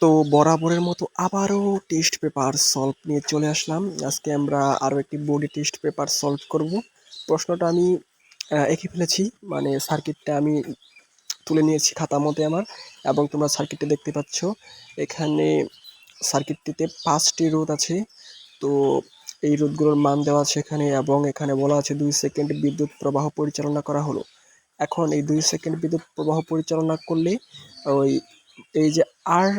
তো বরাবরের মতো আবারও টেস্ট পেপার সলভ নিয়ে চলে আসলাম। আজকে আমরা আরও একটি বোর্ডে টেস্ট পেপার সলভ করব। প্রশ্নটা আমি এঁকে ফেলেছি, মানে সার্কিটটা আমি তুলে নিয়েছি খাতা মতে আমার, এবং তোমরা সার্কিটটা দেখতে পাচ্ছ। এখানে সার্কিটটিতে 5টি রোধ আছে। তো এই রোধগুলোর মান দেওয়া আছে এখানে, এবং এখানে বলা আছে 2 সেকেন্ড বিদ্যুৎ প্রবাহ পরিচালনা করা হলো। এখন এই 2 সেকেন্ড বিদ্যুৎ প্রবাহ পরিচালনা করলে ওই এই যে আর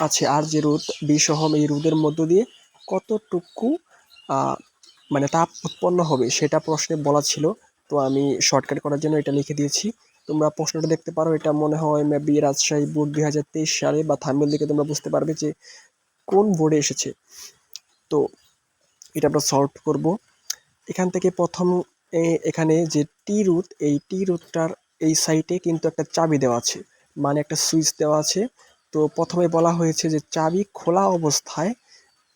আছে, আর যে রোধ 20 ওহম, এই রোধের মধ্য দিয়ে কতটুকু মানে তাপ উৎপন্ন হবে সেটা প্রশ্নে বলা ছিল। তো আমি শর্টকাট করার জন্য এটা লিখে দিয়েছি। তোমরা প্রশ্নটা দেখতে পারো, এটা মনে হয় মেবি রাজশাহী বোর্ড 2023 সালে, বা থাম্বনেল দেখে তোমরা বুঝতে পারবে যে কোন বোর্ডে এসেছে। তো এটা আমরা সলভ করব। এখান থেকে প্রথম এখানে যে টি রুট, এই টি রুটটার এই সাইডে কিন্তু একটা চাবি দেওয়া আছে, মানে একটা সুইচ দেওয়া আছে। তো প্রথমে বলা হয়েছে যে চাবি খোলা অবস্থায়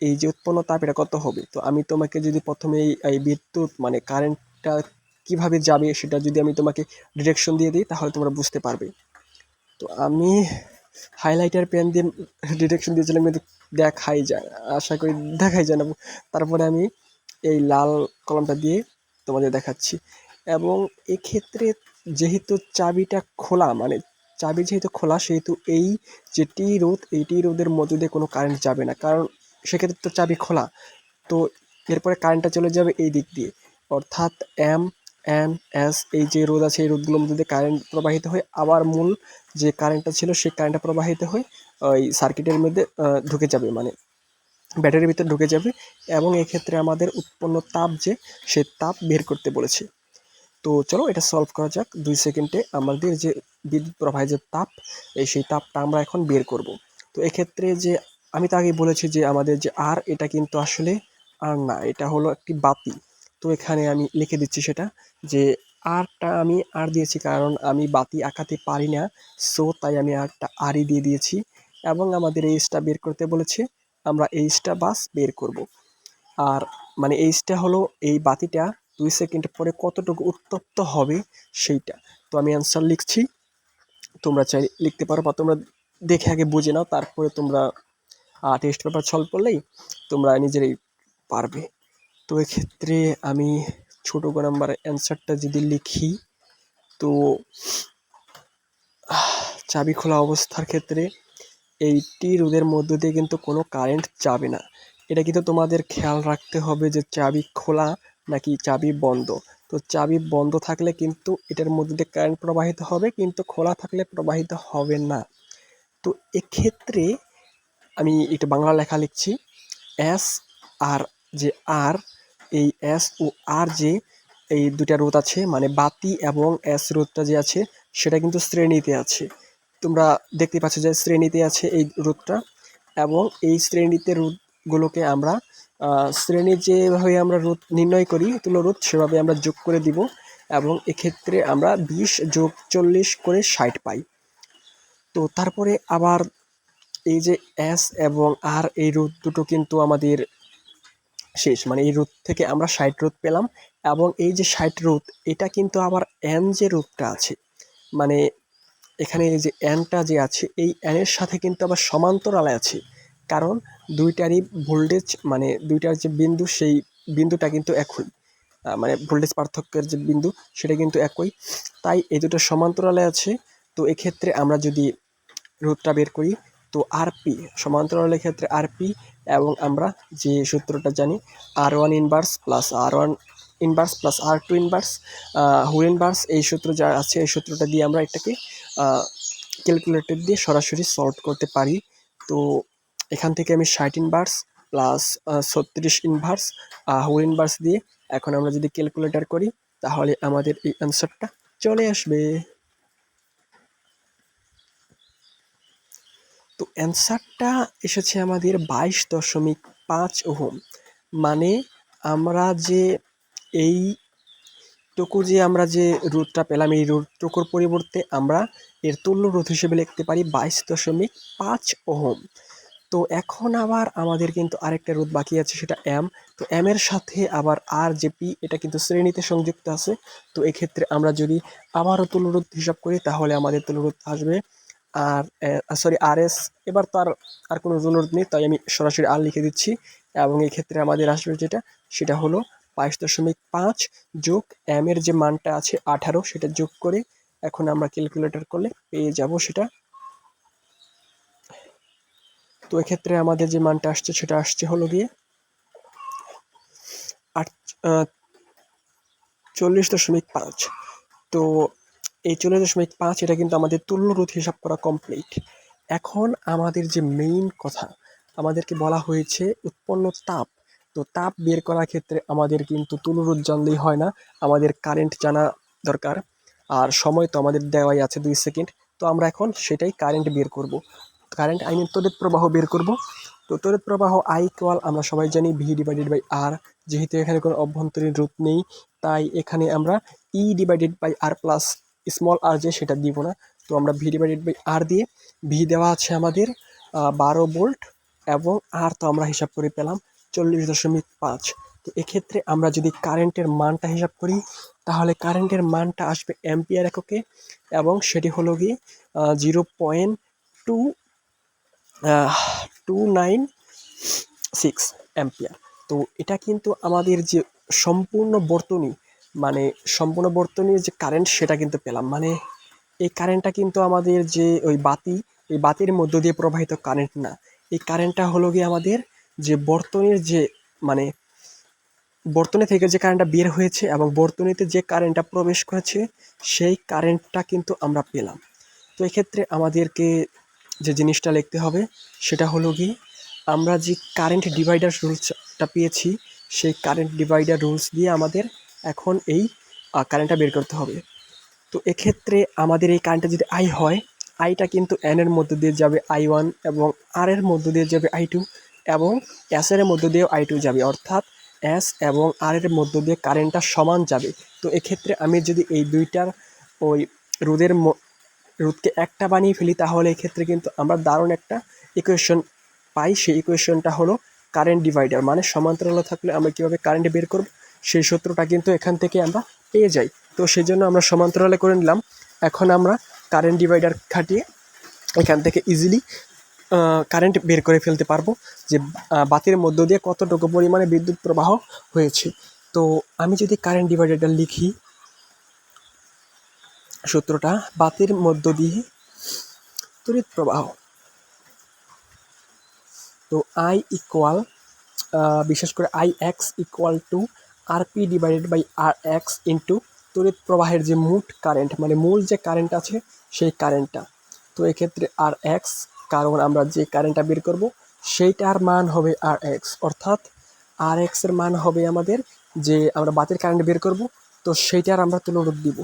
এই যে উৎপন্ন তাপ এটা কত হবে। তো আমি তোমাকে যদি প্রথমে এই বিদ্যুৎ মানে কারেন্টটা কিভাবে যাবে সেটা যদি আমি তোমাকে ডিরেকশন দিয়ে দিই, তাহলে তোমরা বুঝতে পারবে। তো আমি হাইলাইটার পেন দিয়ে ডিরেকশন দিয়েছিলাম, কিন্তু দেখাই যায় না, আশা করি দেখাই যায় না। তারপরে আমি এই লাল কলমটা দিয়ে তোমাদের দেখাচ্ছি। এবং এক্ষেত্রে যেহেতু চাবিটা খোলা, মানে চাবি যেহেতু খোলা, সেহেতু এই যে টি রোধ, এই টি রোধের মধ্যে দিয়ে কোনো কারেন্ট যাবে না, কারণ সেক্ষেত্রে তো চাবি খোলা। তো এরপরে কারেন্টটা চলে যাবে এই দিক দিয়ে, অর্থাৎ এম এন এস, এই যে রোধ আছে এই রোধগুলোর মধ্যে দিয়ে কারেন্ট প্রবাহিত হয়, আবার মূল যে কারেন্টটা ছিল সেই কারেন্টটা প্রবাহিত হয় ওই সার্কিটের মধ্যে ঢুকে যাবে, মানে ব্যাটারির ভিতরে ঢুকে যাবে। এবং এক্ষেত্রে আমাদের উৎপন্ন তাপ যে, সেই তাপ বের করতে বলেছে। তো চলো এটা সলভ করা যাক। 2 সেকেন্ডে আমাদের যে বিদ্যুৎ প্রবাহের যে তাপ, সেই তাপটা আমরা এখন বের করব। তো এক্ষেত্রে যে আমি তো আগে বলেছি যে আমাদের যে আর, এটা কিন্তু আসলে আর না, এটা হলো একটি বাতি। তো এখানে আমি লিখে দিচ্ছি সেটা, যে আরটা আমি আর দিয়েছি কারণ আমি বাতি আঁকাতে পারি না, সো তাই আমি আরটা আরই দিয়ে দিয়েছি। এবং আমাদের এইচটা বের করতে বলেছে, আমরা এইচটা বাস বের করব। আর মানে এইচটা হলো এই বাতিটা 2 সেকেন্ড পরে কতটুকু উত্তপ্ত হবে সেইটা। তো আমি অ্যান্সার লিখছি, তোমরা চাই লিখতে পারো, বা তোমরা দেখে আগে বুঝে নাও, তারপরে তোমরা টেস্ট পেপার সলভ করলেই তোমরা নিজেরাই পারবে। তো এক্ষেত্রে আমি ছোট গ নাম্বার অ্যান্সারটা যদি লিখি, তো চাবি খোলা অবস্থার ক্ষেত্রে এই টি রোধের মধ্য দিয়ে কিন্তু কোনো কারেন্ট যাবে না। এটা কিন্তু তোমাদের খেয়াল রাখতে হবে যে চাবি খোলা নাকি চাবি বন্ধ। তো চাবি বন্ধ থাকলে কিন্তু এটার মধ্যে দিয়ে কারেন্ট প্রবাহিত হবে, কিন্তু খোলা থাকলে প্রবাহিত হবে না। তো এক্ষেত্রে আমি একটু বাংলা লেখা লিখছি। এস আর যে আর, এই এস ও আর যে এই দুটা রোধ আছে, মানে বাতি এবং এস রোধটা যে আছে সেটা কিন্তু শ্রেণীতে আছে। তোমরা দেখতে পাচ্ছ যে শ্রেণীতে আছে এই রোধটা, এবং এই শ্রেণীতে রোধগুলোকে আমরা শ্রেণী যেভাবে আমরা রোধ নির্ণয় করি তুলরোধ, সেভাবে আমরা যোগ করে দিব। এবং এক্ষেত্রে আমরা 20 যোগ 40 করে 60 পাই। তো তারপরে আবার এই যে এস এবং আর, এই রোধ দুটো কিন্তু আমাদের শেষ, মানে এই রোধ থেকে আমরা 60 রোধ পেলাম। এবং এই যে 60 রোধ, এটা কিন্তু আবার এন যে রোধটা আছে, মানে এখানে এই যে এনটা যে আছে, এই এনের সাথে কিন্তু আবার সমান্তরালে আছে, কারণ দুইটারই ভোল্টেজ, মানে দুইটার যে বিন্দু, সেই বিন্দুটা কিন্তু একই, মানে ভোল্টেজ পার্থক্যের যে বিন্দু সেটা কিন্তু একই, তাই এই দুটো সমান্তরালে আছে। তো এক্ষেত্রে আমরা যদি রোধটা বের করি, তো আরপি সমান্তরালের ক্ষেত্রে আরপি, এবং আমরা যে সূত্রটা জানি R one inverse plus R one inverse plus R two inverse whole inverse, এই সূত্র যা আছে এই সূত্রটা দিয়ে আমরা এটাকে ক্যালকুলেটর দিয়ে সরাসরি সলভ করতে পারি। তো এখান থেকে আমি 60 inverse plus 36 inverse whole inverse দিয়ে এখন আমরা যদি ক্যালকুলেটর করি, তাহলে আমাদের এই অ্যান্সারটা চলে আসবে। তো অ্যান্সারটা এসেছে আমাদের 22.5 ওহম। মানে আমরা যে এইটুকু যে আমরা যে রোধটা পেলাম, এই রোধটুকুর পরিবর্তে আমরা এর তুল্য রোধ হিসেবে লিখতে পারি 22.5 ওহম। তো এখন আবার আমাদের কিন্তু আরেকটা রোধ বাকি আছে, সেটা এম। তো এম এর সাথে আবার আর যে পি, এটা কিন্তু শ্রেণীতে সংযুক্ত আছে। তো এক্ষেত্রে আমরা যদি আবারও তুল্য রোধ হিসাব করি, তাহলে আমাদের তুল্য রোধ আসবে আর সরি RS, এবার তো আর কোনো জরুরত নেই, তাই আমি সরাসরি আর লিখে দিচ্ছি। এবং এই ক্ষেত্রে আমাদের আসবে যেটা, সেটা হলো 22.5 যোগ m এর যে মানটা আছে 18, সেটা যোগ করে এখন আমরা ক্যালকুলেটর করলে পেয়ে যাব সেটা। তো এক্ষেত্রে আমাদের যে মানটা আসছে সেটা আসছে হলো গিয়ে 40.5। তো এই 40.5 এটা কিন্তু আমাদের তুল্য রোধ হিসাব করা কমপ্লিট। এখন আমাদের যে মেইন কথা, আমাদেরকে বলা হয়েছে উৎপন্ন তাপ। তো তাপ বের করার ক্ষেত্রে আমাদের কিন্তু তুল্য রোধ জানলেই হয় না, আমাদের কারেন্ট জানা দরকার। আর সময় তো আমাদের দেওয়াই আছে 2 সেকেন্ড। তো আমরা এখন সেটাই কারেন্ট বের করব। কারেন্ট আই মিন তড়িৎ প্রবাহ বের করব। তো তড়িৎ প্রবাহ I ইকুয়াল আমরা সবাই জানি V/R। যেহেতু এখানে কোনো অভ্যন্তরীণ রোধ নেই, তাই এখানে আমরা E/R প্লাস স্মল r যে সেটা দিব না। তো আমরা V/R দিয়ে, V দেওয়া আছে আমাদের 12 ভোল্ট, এবং আর তো আমরা হিসাব করে পেলাম 40.5। তো এক্ষেত্রে আমরা যদি কারেন্টের মানটা হিসাব করি, তাহলে কারেন্টের মানটা আসবে অ্যাম্পিয়ার এককে, এবং সেটি হলো গিয়ে 0.2996 অ্যাম্পিয়ার। তো এটা কিন্তু আমাদের যে সম্পূর্ণ বর্তনী, মানে সম্পূর্ণ বর্তনীর যে কারেন্ট সেটা কিন্তু পেলাম। মানে এই কারেন্টটা কিন্তু আমাদের যে ওই বাতি, এই বাতির মধ্য দিয়ে প্রবাহিত কারেন্ট না। এই কারেন্টটা হলো গিয়ে আমাদের যে বর্তনীর যে, মানে বর্তনী থেকে যে কারেন্টটা বের হয়েছে এবং বর্তনীতে যে কারেন্টটা প্রবেশ করেছে, সেই কারেন্টটা কিন্তু আমরা পেলাম। তো এক্ষেত্রে আমাদেরকে যে জিনিসটা লিখতে হবে সেটা হলো গিয়ে, আমরা যে কারেন্ট ডিভাইডার রুলসটা পেয়েছি, সেই কারেন্ট ডিভাইডার রুলস দিয়ে আমাদের এখন এই কারেন্টটা বের করতে হবে। তো এক্ষেত্রে আমাদের এই কারেন্টটা যদি I হয়, আইটা কিন্তু N এর মধ্য দিয়ে যাবে I1, এবং R এর মধ্য দিয়ে যাবে I2, এবং S এর মধ্য দিয়েও I2 যাবে, অর্থাৎ S এবং R এর মধ্য দিয়ে কারেন্টটা সমান যাবে। তো এক্ষেত্রে আমি যদি এই দুইটার ওই রোধের রোধকে একটা বানিয়ে ফেলি, তাহলে এক্ষেত্রে কিন্তু আমরা দারুণ একটা ইকুয়েশন পাই। সেই ইকুয়েশনটা হলো কারেন্ট ডিভাইডার, মানে সমান্তরালে থাকলে আমরা কীভাবে কারেন্ট বের করব সেই সূত্রটা কিন্তু এখান থেকে আমরা পেয়ে যাই। তো সেই জন্য আমরা সমান্তরালে করে নিলাম। এখন আমরা কারেন্ট ডিভাইডার খাটিয়ে এখান থেকে ইজিলি কারেন্ট বের করে ফেলতে পারবো, যে বাতির মধ্য দিয়ে কতটুকু পরিমাণে বিদ্যুৎ প্রবাহ হয়েছে। তো আমি যদি কারেন্ট ডিভাইডারটা লিখি, সূত্রটা বাতির মধ্য দিয়ে তড়িৎ প্রবাহ। তো I ইকুয়াল, বিশেষ করে IX equal to RP/RX into তড়িৎ প্রবাহের যে মোট কারেন্ট, মানে মূল যে কারেন্ট আছে সেই কারেন্টটা। তো এক্ষেত্রে RX, কারণ আমরা যে কারেন্টটা বের করব সেইটার মান হবে RX, অর্থাৎ RX এর মান হবে আমাদের, যে আমরা বাতির কারেন্ট বের করব, তো সেইটার আমরা তুলনা দিব।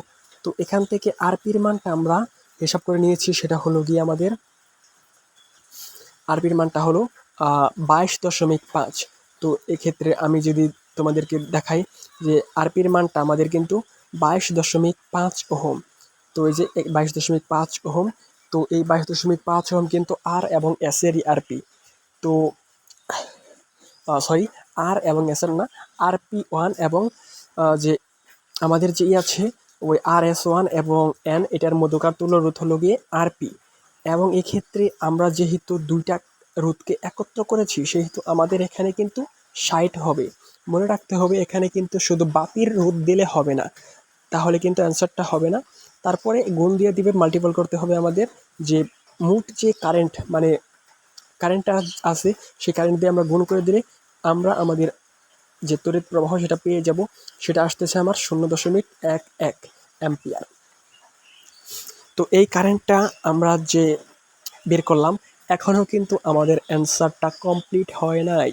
তো এখান থেকে RPর মানটা আমরা হিসাব করে নিয়েছি, সেটা হলো গিয়ে আমাদের RPর মানটা হলো 22.5। তো এক্ষেত্রে আমি যদি তোমাদেরকে দেখাই যে RPর মানটা আমাদের কিন্তু 22.5 ওহম। তো এই যে 22.5 ওহম, তো এই 22.5 ওহম কিন্তু R এবং S এরই RP। তো সরি, R এবং S এর না, RP1 এবং যে আমাদের যে আছে ওই RS1 এবং N, এটার মধ্যকার তুল্য রোধ হলো গিয়ে RP। এবং এক্ষেত্রে আমরা যেহেতু দুইটা রোধকে একত্র করেছি, সেহেতু আমাদের এখানে কিন্তু 60 হবে। মনে রাখতে হবে এখানে কিন্তু শুধু বাতির রোধ দিলে হবে না, তাহলে কিন্তু অ্যান্সারটা হবে না। তারপরে গুণ দিয়ে দিবে, মাল্টিপল করতে হবে আমাদের, যে মোট যে কারেন্ট, মানে কারেন্টটা আছে সেই কারেন্ট দিয়ে আমরা গুণ করে দিলে আমরা আমাদের যে তড়িৎ প্রবাহ সেটা পেয়ে যাব। সেটা আসতেছে আমার 0.11 অ্যাম্পিয়ার। তো এই কারেন্টটা আমরা যে বের করলাম, এখনও কিন্তু আমাদের অ্যান্সারটা কমপ্লিট হয় নাই।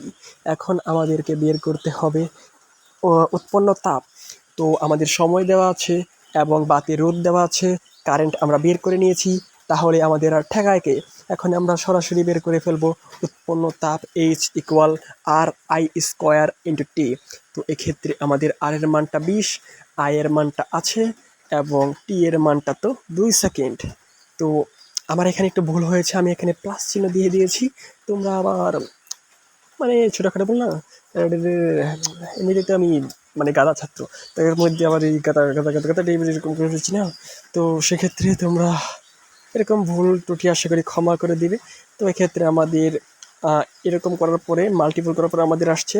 এখন আমাদেরকে বের করতে হবে উৎপন্ন তাপ। তো আমাদের সময় দেওয়া আছে এবং বাতির রোধ দেওয়া আছে, কারেন্ট আমরা বের করে নিয়েছি, তাহলে আমাদের আর ঠেকায় কে? এখন আমরা সরাসরি বের করে ফেলবো উৎপন্ন তাপ H equal RI² into T। তো এক্ষেত্রে আমাদের R এর মানটা 20, I এর মানটা আছে, এবং T এর মানটা তো 2 সেকেন্ড। তো আমার এখানে একটু ভুল হয়েছে, আমি এখানে প্লাস চিহ্ন দিয়ে দিয়েছি। তোমরা আবার, মানে ছোটোখাটো বললাম, এমনিতে আমি মানে গাধা ছাত্র, তো এর মধ্যে আবার এই গাদা গাদা গাদা গাদা টাইপের এরকম করে ফেলছি না। তো সেক্ষেত্রে তোমরা এরকম ভুল ত্রুটি আশা করি ক্ষমা করে দিবে। তো এক্ষেত্রে আমাদের এরকম করার পরে মাল্টিপল করার পরে আমাদের আসছে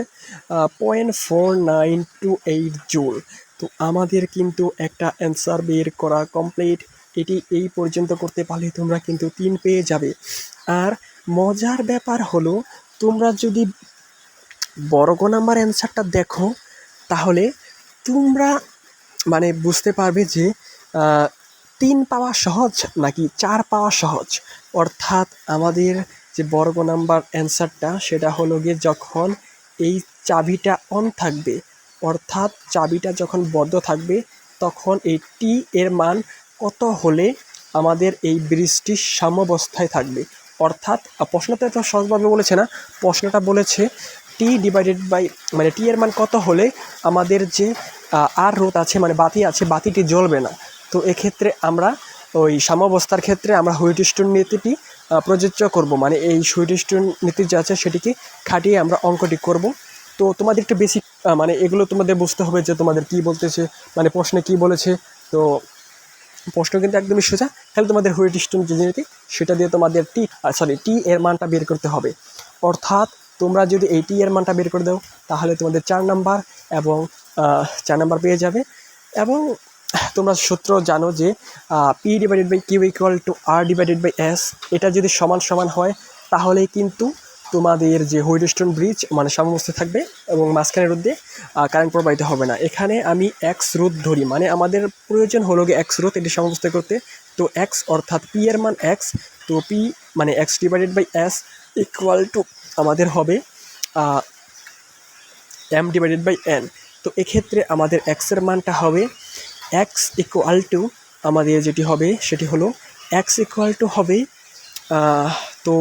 0.4928 জুল। তো আমাদের কিন্তু একটা অ্যান্সার বের করা কমপ্লিট। এটি এই পর্যন্ত করতে পারলে তোমরা কিন্তু 3 পেয়ে যাবে। আর মজার ব্যাপার হলো, তোমরা যদি বর্গ নাম্বার অ্যান্সারটা দেখো তাহলে তোমরা মানে বুঝতে পারবে যে 3 পাওয়া সহজ নাকি 4 পাওয়া সহজ। অর্থাৎ আমাদের যে বর্গ নাম্বার অ্যান্সারটা সেটা হলো গিয়ে যখন এই চাবিটা অন থাকবে, অর্থাৎ চাবিটা যখন বদ্ধ থাকবে তখন এই টি এর মান কত হলে আমাদের এই ব্রিজটি সাম্যাবস্থায় থাকবে। অর্থাৎ প্রশ্নটা তো সহজভাবে বলেছে না, প্রশ্নটা বলেছে টি ডিভাইডেড বাই মানে টি এর মান কত হলে আমাদের যে আর রোধ আছে মানে বাতি আছে বাতিটি জ্বলবে না। তো এক্ষেত্রে আমরা ওই সাম্যাবস্থার ক্ষেত্রে আমরা হুইটস্টোন নীতিটি প্রযোজ্য করব, মানে এই হুইটস্টোন নীতি যে আছে সেটিকে খাটিয়ে আমরা অঙ্কটি করব। তো তোমাদের একটু বেসিক মানে এগুলো তোমাদের বুঝতে হবে যে তোমাদের কি বলতেছে, মানে প্রশ্নে কি বলেছে। তো প্রশ্ন কিন্তু একদমই সোজা, তাহলে তোমাদের হুইটস্টোন যে নীতি সেটা দিয়ে তোমাদের টি এর মানটা বের করতে হবে। অর্থাৎ তোমরা যদি এই টি এর মানটা বের করে দাও তাহলে তোমাদের 4 নাম্বার এবং 4 নাম্বার পেয়ে যাবে। এবং তোমরা সূত্র জানো যে P divided by Q equal to R divided by S, এটা যদি সমান সমান হয় তাহলেই কিন্তু তোমাদের যে হুইটস্টোন ব্রিজ মানে সাম্যাবস্থায় থাকবে এবং মাঝখানে রোধ দিয়ে কারেন্ট প্রবাহিত হবে না। এখানে আমি এক্স রোধ ধরি, মানে আমাদের প্রয়োজন হলো গিয়ে এক্স রোধ এটি সাম্যাবস্থায় করতে। তো এক্স অর্থাৎ পি এর মান এক্স, তো পি মানে X divided by S equal to আমাদের হবে এম ডিভাইডেড বাই এন। তো এক্ষেত্রে আমাদের এক্সের মানটা হবে এক্স ইকুয়াল টু আমাদের যেটি হবে সেটি হলো এক্স ইকুয়াল টু হবে তো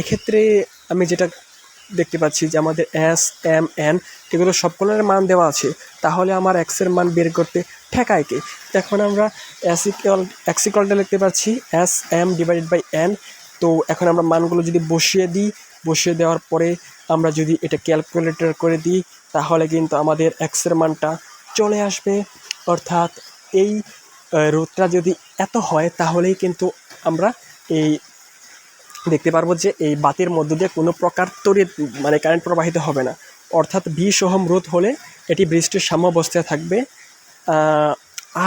এক্ষেত্রে আমি যেটা দেখতে পাচ্ছি যে আমাদের এস এম এন এগুলো সবগুলোর মান দেওয়া আছে, তাহলে আমার এক্সের মান বের করতে ঠেকায় কে। এখন আমরা এক্স ইকুয়ালটা লিখতে পাচ্ছি S M divided by N. তো এখন আমরা মানগুলো যদি বসিয়ে দিই, বসিয়ে দেওয়ার পরে আমরা যদি এটা ক্যালকুলেটর করে দিই তাহলে কিন্তু আমাদের এক্সের মানটা চলে আসবে। অর্থাৎ এই রোধটা যদি এত হয় তাহলেই কিন্তু আমরা এই দেখতে পারবো যে এই বাতির মধ্য দিয়ে কোনো প্রকার তড়িৎ মানে কারেন্ট প্রবাহিত হবে না। অর্থাৎ 20 ওহম রোধ হলে এটি ব্রিজটির সাম্যাবস্থায় থাকবে।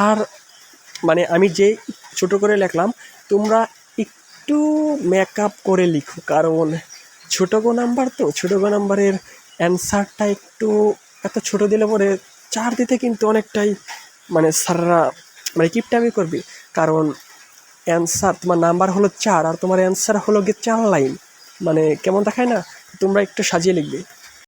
আর মানে আমি যে ছোট করে লিখলাম তোমরা একটু মেকআপ করে লিখো, কারণ ছোটো গো নাম্বার তো ছোটো গো নাম্বারের অ্যান্সারটা একটু এত ছোট দিলে পরে 4 দিতে কিন্তু অনেকটাই মানে স্যাররা মানে কিপটামি করবে। কারণ অ্যান্সার তোমার নাম্বার হলো 4 আর তোমার অ্যান্সার হলো গিয়ে 4 লাইন, মানে কেমন দেখায় না। তোমরা একটু সাজিয়ে লিখবে।